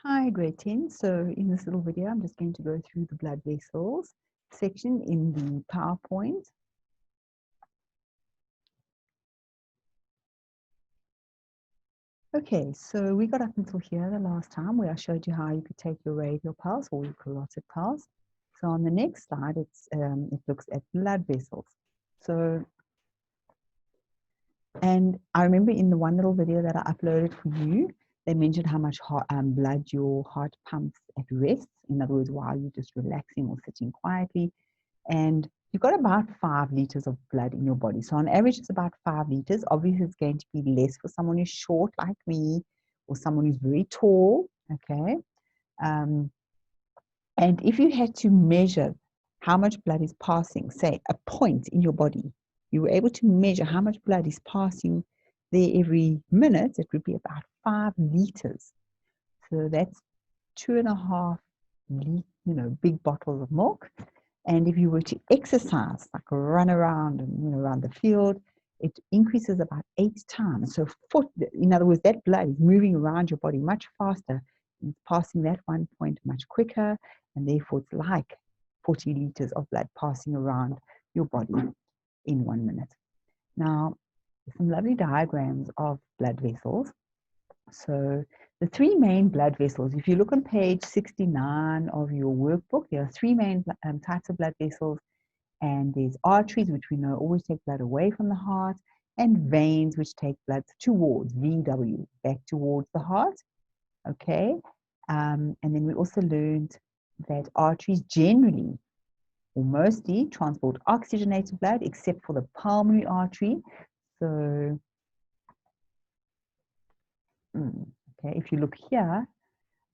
Hi, grade 10. So in this little video, I'm just going to go through the blood vessels section in the PowerPoint. Okay, so we got up until here the last time where I showed you how you could take your radial pulse or your carotid pulse. So on the next slide, it looks at blood vessels. So, and I remember in the one little video that I uploaded for you, they mentioned how much blood your heart pumps at rest. In other words, while you're just relaxing or sitting quietly. And you've got about 5 liters of blood in your body. So on average, it's about 5 liters. Obviously, it's going to be less for someone who's short like me or someone who's very tall, okay? And if you had to measure how much blood is passing, say a point in your body, you were able to measure how much blood is passing there every minute, it would be about 5 liters. So that's 2.5 big bottles of milk. And if you were to exercise, like run around and around the field, it increases about 8 times. So in other words, that blood is moving around your body much faster. And it's passing that one point much quicker, and therefore it's like 40 liters of blood passing around your body in 1 minute. Now, some lovely diagrams of blood vessels. So the 3 main blood vessels, if you look on page 69 of your workbook, there are 3 main types of blood vessels, and there's arteries, which we know always take blood away from the heart, and veins, which take blood towards, VW, back towards the heart, okay? And then we also learned that arteries generally, or mostly, transport oxygenated blood, except for the pulmonary artery. So, okay, if you look here,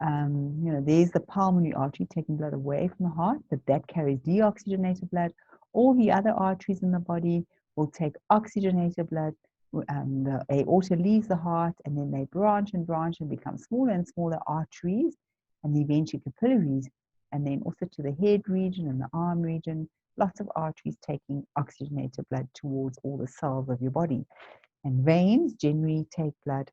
there's the pulmonary artery taking blood away from the heart, but that carries deoxygenated blood. All the other arteries in the body will take oxygenated blood. The aorta leaves the heart, and then they branch and branch and become smaller and smaller arteries, and eventually capillaries, and then also to the head region and the arm region, lots of arteries taking oxygenated blood towards all the cells of your body. And veins generally take blood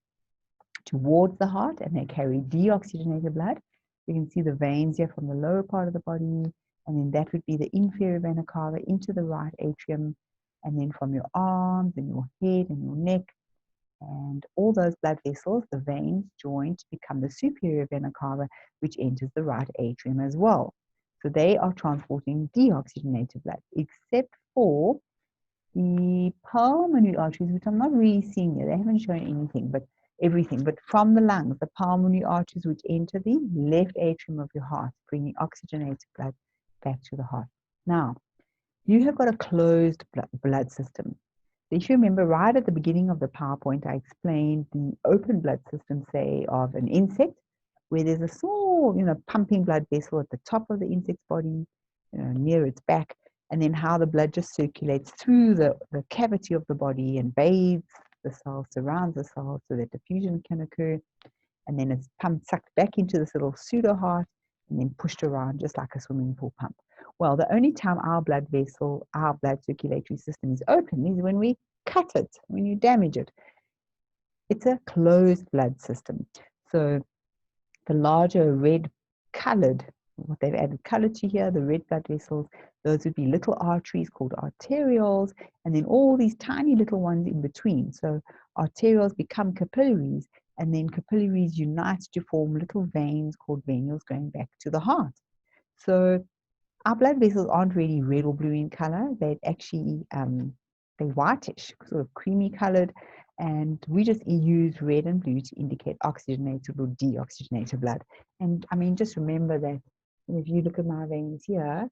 towards the heart, and they carry deoxygenated blood. You can see the veins here from the lower part of the body, and then that would be the inferior vena cava into the right atrium, and then from your arms and your head and your neck, and all those blood vessels, the veins join to become the superior vena cava, which enters the right atrium as well. So they are transporting deoxygenated blood, except for the pulmonary arteries, which I'm not really seeing here. They haven't shown anything, but everything. But from the lungs, the pulmonary arteries which enter the left atrium of your heart, bringing oxygenated blood back to the heart. Now, you have got a closed blood system. If you remember right at the beginning of the PowerPoint, I explained the open blood system, say, of an insect, where there's a small, pumping blood vessel at the top of the insect's body, near its back, and then how the blood just circulates through the cavity of the body and bathes the cells, surrounds the cells so that diffusion can occur, and then it's sucked back into this little pseudo heart and then pushed around just like a swimming pool pump. Well, the only time our blood circulatory system is open is when we cut it, when you damage it. It's a closed blood system. So the larger red colored, what they've added color to here, the red blood vessels, those would be little arteries called arterioles, and then all these tiny little ones in between. So arterioles become capillaries, and then capillaries unite to form little veins called venules going back to the heart. So our blood vessels aren't really red or blue in color. They're actually they're whitish, sort of creamy colored, and we just use red and blue to indicate oxygenated or deoxygenated blood. And I mean, just remember that if you look at my veins here,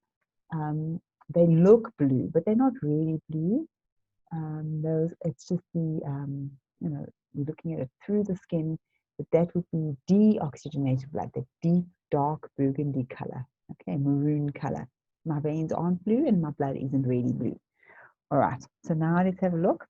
they look blue, but they're not really blue. It's just the we're looking at it through the skin, but that would be deoxygenated blood, the deep dark burgundy color, okay, maroon color. My veins aren't blue and my blood isn't really blue. All right, so now let's have a look.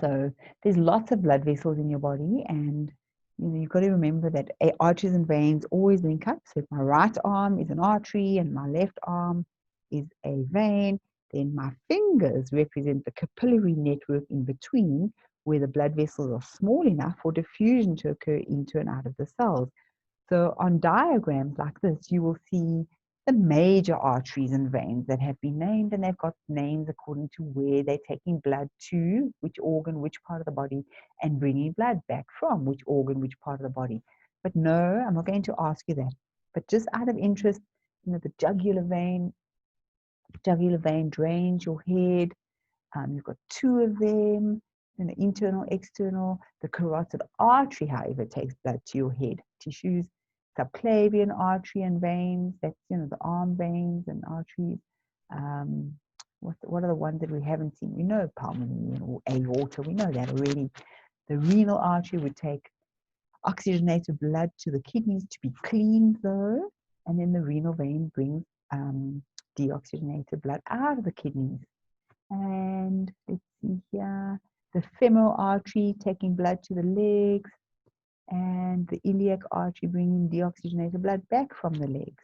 So there's lots of blood vessels in your body, and you've got to remember that arteries and veins always link up. So if my right arm is an artery and my left arm is a vein, then my fingers represent the capillary network in between, where the blood vessels are small enough for diffusion to occur into and out of the cells. So on diagrams like this, you will see the major arteries and veins that have been named, and they've got names according to where they're taking blood to, which organ, which part of the body, and bringing blood back from which organ, which part of the body. But no, I'm not going to ask you that. But just out of interest, the jugular vein drains your head. You've got two of them, the internal, external. The carotid artery, however, takes blood to your head tissues. Subclavian artery and veins, that's, the arm veins and arteries. What are the ones that we haven't seen? We know pulmonary or aorta, we know that already. The renal artery would take oxygenated blood to the kidneys to be cleaned, though, and then the renal vein brings deoxygenated blood out of the kidneys. And let's see here, the femoral artery taking blood to the legs, and the iliac artery bringing deoxygenated blood back from the legs.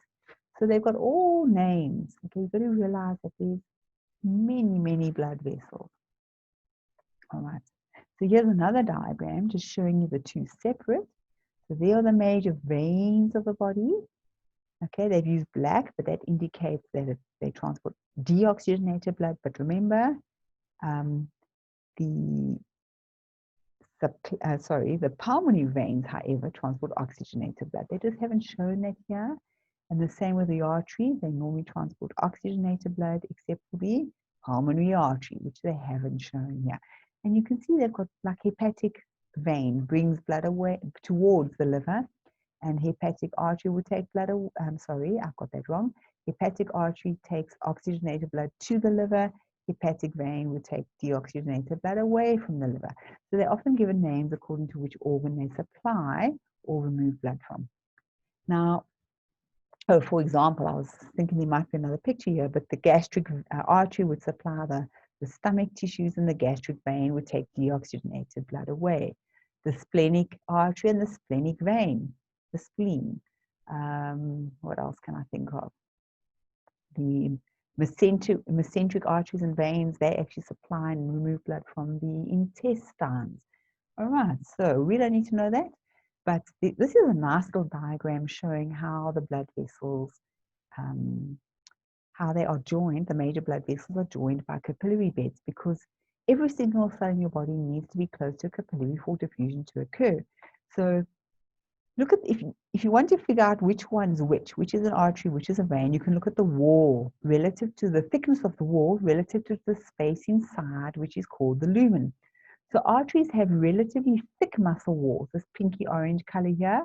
So they've got all names. Okay, you've got to realize that there's many, many blood vessels. All right. So here's another diagram just showing you the two separate. So they are the major veins of the body. Okay, they've used black, but that indicates that they transport deoxygenated blood. But remember, the pulmonary veins, however, transport oxygenated blood. They just haven't shown that here. And the same with the arteries. They normally transport oxygenated blood, except for the pulmonary artery, which they haven't shown here. And you can see they've got like hepatic vein brings blood away towards the liver, and hepatic artery would take blood. I'm sorry, I've got that wrong. Hepatic artery takes oxygenated blood to the liver. Hepatic vein would take deoxygenated blood away from the liver. So they're often given names according to which organ they supply or remove blood from. Now, for example, I was thinking there might be another picture here, but the gastric artery would supply the stomach tissues, and the gastric vein would take deoxygenated blood away. The splenic artery and the splenic vein, the spleen. What else can I think of? The mesenteric arteries and veins, they actually supply and remove blood from the intestines. All right, so we don't need to know that, but this is a nice little diagram showing how the blood vessels, how they are joined, the major blood vessels are joined by capillary beds, because every single cell in your body needs to be close to a capillary for diffusion to occur. So look at, if you want to figure out which one's which is an artery, which is a vein, you can look at the wall relative to the thickness of the wall, relative to the space inside, which is called the lumen. So arteries have relatively thick muscle walls, this pinky orange color here.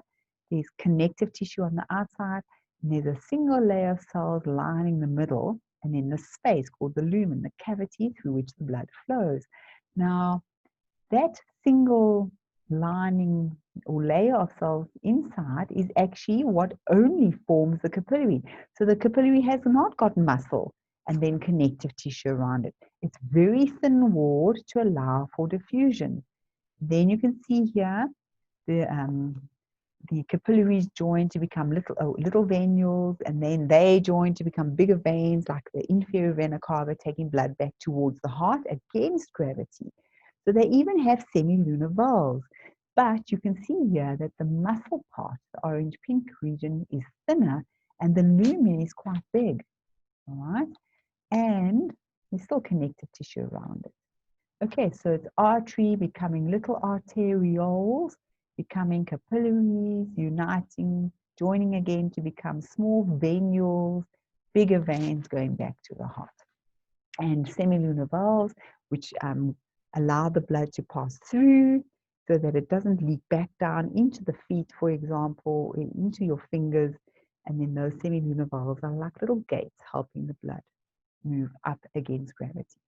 There's connective tissue on the outside, and there's a single layer of cells lining the middle, and then the space called the lumen, the cavity through which the blood flows. Now, that single lining or layer of cells inside is actually what only forms the capillary. So the capillary has not got muscle and then connective tissue around it. It's very thin walled to allow for diffusion. Then you can see here the capillaries join to become little venules, and then they join to become bigger veins, like the inferior vena cava, taking blood back towards the heart against gravity. So they even have semilunar valves. But you can see here that the muscle part, the orange-pink region, is thinner, and the lumen is quite big, all right? And there's still connective tissue around it. Okay, so it's artery becoming little arterioles, becoming capillaries, uniting, joining again to become small venules, bigger veins going back to the heart. And semilunar valves, which allow the blood to pass through so that it doesn't leak back down into the feet, for example, into your fingers. And then those semilunar valves are like little gates helping the blood move up against gravity.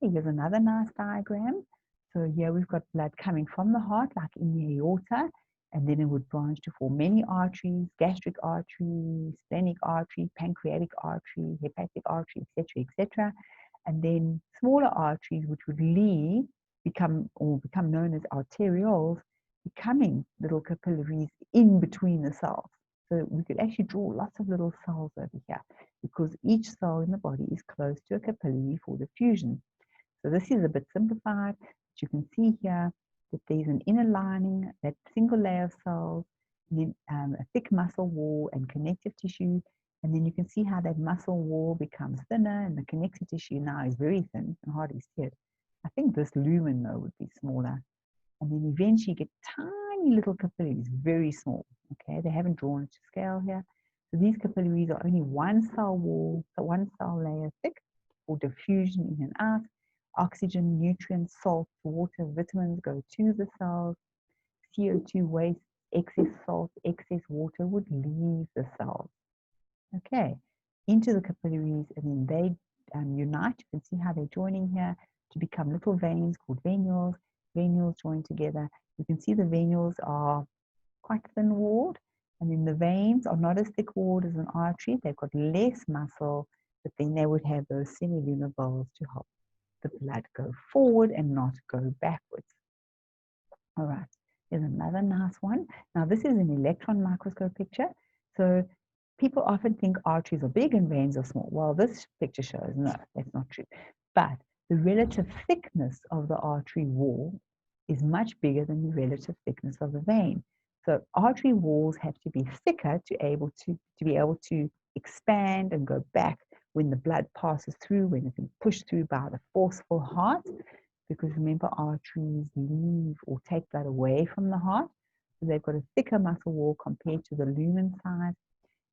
Here's another nice diagram. So here we've got blood coming from the heart, like in the aorta, and then it would branch to form many arteries: gastric artery, splenic artery, pancreatic artery, hepatic artery, etc., etc. And then smaller arteries, which would become known as arterioles, becoming little capillaries in between the cells. So we could actually draw lots of little cells over here, because each cell in the body is close to a capillary for diffusion. So this is a bit simplified, but you can see here that there's an inner lining, that single layer of cells, then a thick muscle wall and connective tissue. And then you can see how that muscle wall becomes thinner and the connective tissue now is very thin and hardly see it. I think this lumen though would be smaller. And then eventually you get tiny little capillaries, very small. Okay, they haven't drawn it to scale here. So these capillaries are only one cell wall, so one cell layer thick for diffusion in and out. Oxygen, nutrients, salt, water, vitamins go to the cells. CO2 waste, excess salt, excess water would leave the cells. Okay, into the capillaries, and then they unite. You can see how they're joining here to become little veins called venules. Venules join together. You can see the venules are quite thin-walled, and then the veins are not as thick-walled as an artery. They've got less muscle, but then they would have those semilunar valves to help the blood go forward and not go backwards. All right, here's another nice one. Now, this is an electron microscope picture. So people often think arteries are big and veins are small. Well, this picture shows no, that's not true. But the relative thickness of the artery wall is much bigger than the relative thickness of the vein. So artery walls have to be thicker to be able to expand and go back when the blood passes through, when it's pushed through by the forceful heart. Because remember, arteries leave or take blood away from the heart. So they've got a thicker muscle wall compared to the lumen side.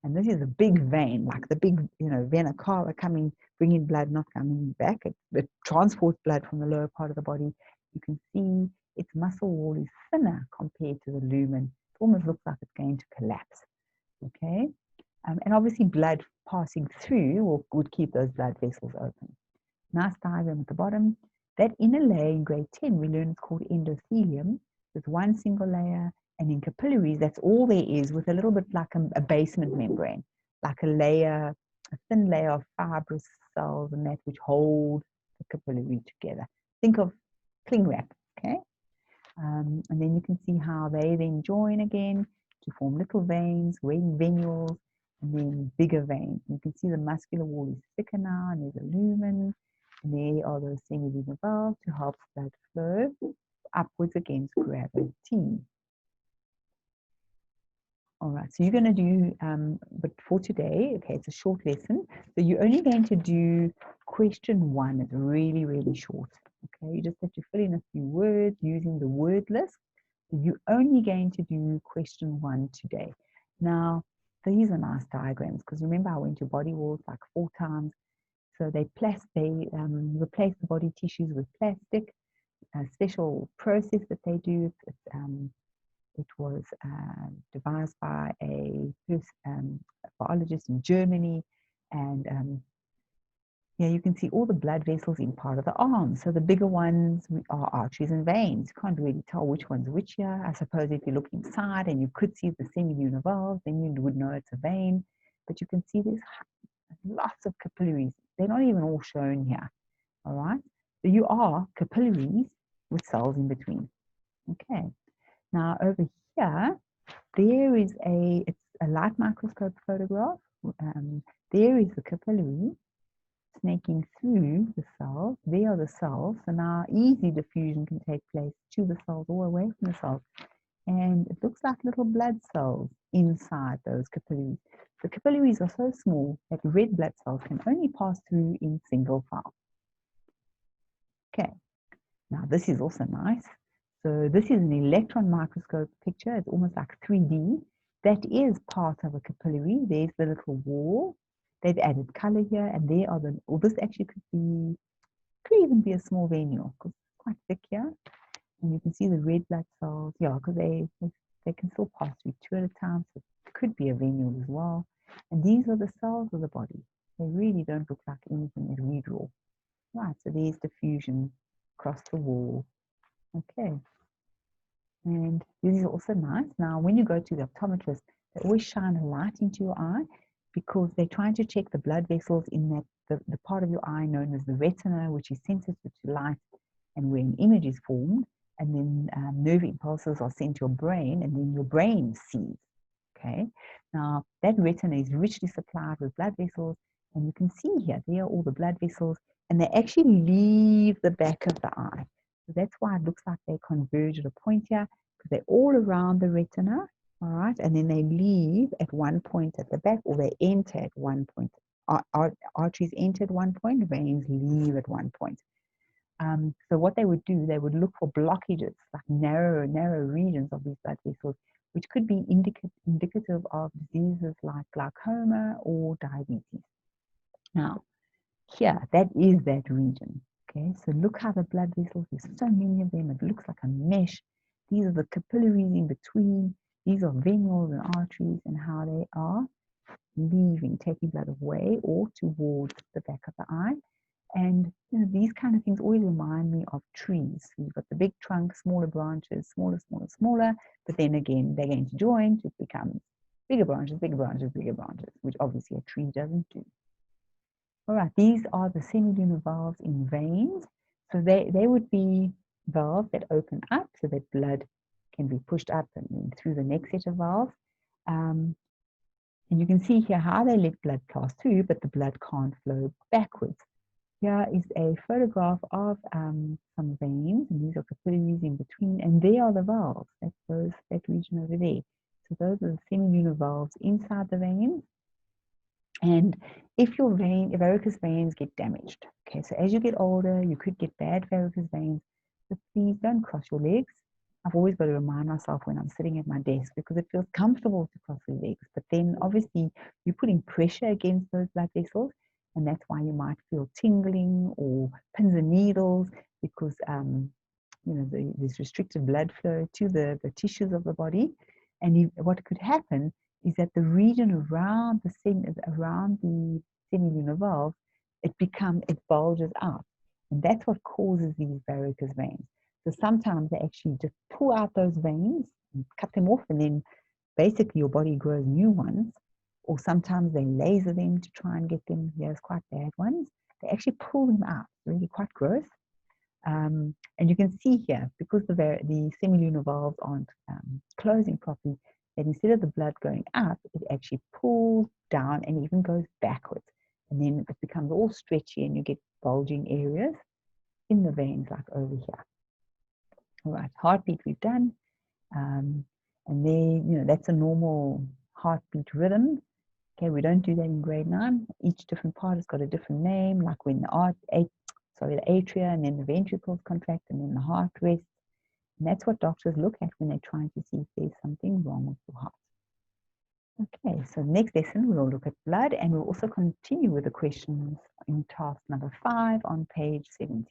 And this is a big vein, like the big, vena cava coming, bringing blood, not coming back. It transports blood from the lower part of the body. You can see its muscle wall is thinner compared to the lumen. It almost looks like it's going to collapse. Okay? And obviously blood passing through would keep those blood vessels open. Nice diagram at the bottom. That inner layer in grade 10, we learned it's called endothelium. There's one single layer. And in capillaries, that's all there is, with a little bit like a basement membrane, like a thin layer of fibrous cells and that which hold the capillary together. Think of cling wrap, okay? And then you can see how they then join again to form little veins, venules, and then bigger veins. You can see the muscular wall is thicker now, and there's a lumen, and there are those semilunar valves to help blood flow upwards against gravity. All right, so you're going to do, but for today, okay, it's a short lesson. So you're only going to do question 1. It's really, really short. Okay, you just have to fill in a few words using the word list. So you're only going to do question 1 today. Now, these are nice diagrams because remember I went to body walls like 4 times. So they replace the body tissues with plastic. A special process that they do. It was devised by a biologist in Germany, and you can see all the blood vessels in part of the arm. So the bigger ones are arteries and veins. You can't really tell which one's which here. I suppose if you look inside and you could see the semilunar valves, then you would know it's a vein. But you can see there's lots of capillaries. They're not even all shown here. All right. So you are capillaries with cells in between. Okay. Now over here, it's a light microscope photograph. There is the capillary snaking through the cells. There are the cells. So now easy diffusion can take place to the cells or away from the cells. And it looks like little blood cells inside those capillaries. The capillaries are so small that red blood cells can only pass through in single file. Okay, now this is also nice. So this is an electron microscope picture. It's almost like 3D. That is part of a capillary. There's the little wall. They've added color here, and there are this actually could even be a small venule because it's quite thick here. And you can see the red blood cells, because they can still pass through 2 at a time, so it could be a venule as well. And these are the cells of the body. They really don't look like anything that we draw. Right, so there's diffusion across the wall. Okay. And this is also nice. Now, when you go to the optometrist, they always shine a light into your eye because they're trying to check the blood vessels in the part of your eye known as the retina, which is sensitive to light, and where an image is formed, and then nerve impulses are sent to your brain, and then your brain sees. Okay. Now, that retina is richly supplied with blood vessels, and you can see here, there are all the blood vessels, and they actually leave the back of the eye. So that's why it looks like they converge at a point here, because they're all around the retina, All right, and then they leave at one point at the back, or they enter at one point. Arteries enter at one point, veins leave at one point. So what they would do, they would look for blockages, like narrow regions of these blood vessels, which could be indicative of diseases like glaucoma or diabetes. Now, here, that is that region. Okay, so look how the blood vessels, there's so many of them, it looks like a mesh. These are the capillaries in between. These are venules and arteries, and how they are leaving, taking blood away or towards the back of the eye. And you know, these kind of things always remind me of trees. You've got the big trunk, smaller branches, smaller, but then again, they're going to join to become bigger branches, which obviously a tree doesn't do. All right, these are the semilunar valves in veins. So they would be valves that open up so that blood can be pushed up and then through the next set of valves. And you can see here how they let blood pass through, but the blood can't flow backwards. Here is a photograph of some veins, and these are capillaries in between, and they are the valves. That's that region over there. So those are the semilunar valves inside the veins. And if your varicose veins get damaged, okay, so as you get older, you could get bad varicose veins, but please don't cross your legs. I've always got to remind myself when I'm sitting at my desk because it feels comfortable to cross your legs, but then obviously you're putting pressure against those blood vessels, and that's why you might feel tingling or pins and needles because you know there's restricted blood flow to the tissues of the body, and what could happen is that the region around the semilunar valve, it bulges out, and that's what causes these varicose veins. So sometimes they actually just pull out those veins and cut them off, and then basically your body grows new ones. Or sometimes they laser them to try and get them. There's quite bad ones. They actually pull them out. Really quite gross. And you can see here, because the semilunar valves aren't closing properly, that instead of the blood going up, it actually pulls down and even goes backwards. And then it becomes all stretchy and you get bulging areas in the veins like over here. All right, heartbeat we've done. And then, you know, that's a normal heartbeat rhythm. Okay, we don't do that in grade 9. Each different part has got a different name, like when the atria and then the ventricles contract and then the heart rests. And that's what doctors look at when they're trying to see if there's something wrong with your heart. Okay, so next lesson we'll look at blood, and we'll also continue with the questions in task number 5 on page 70.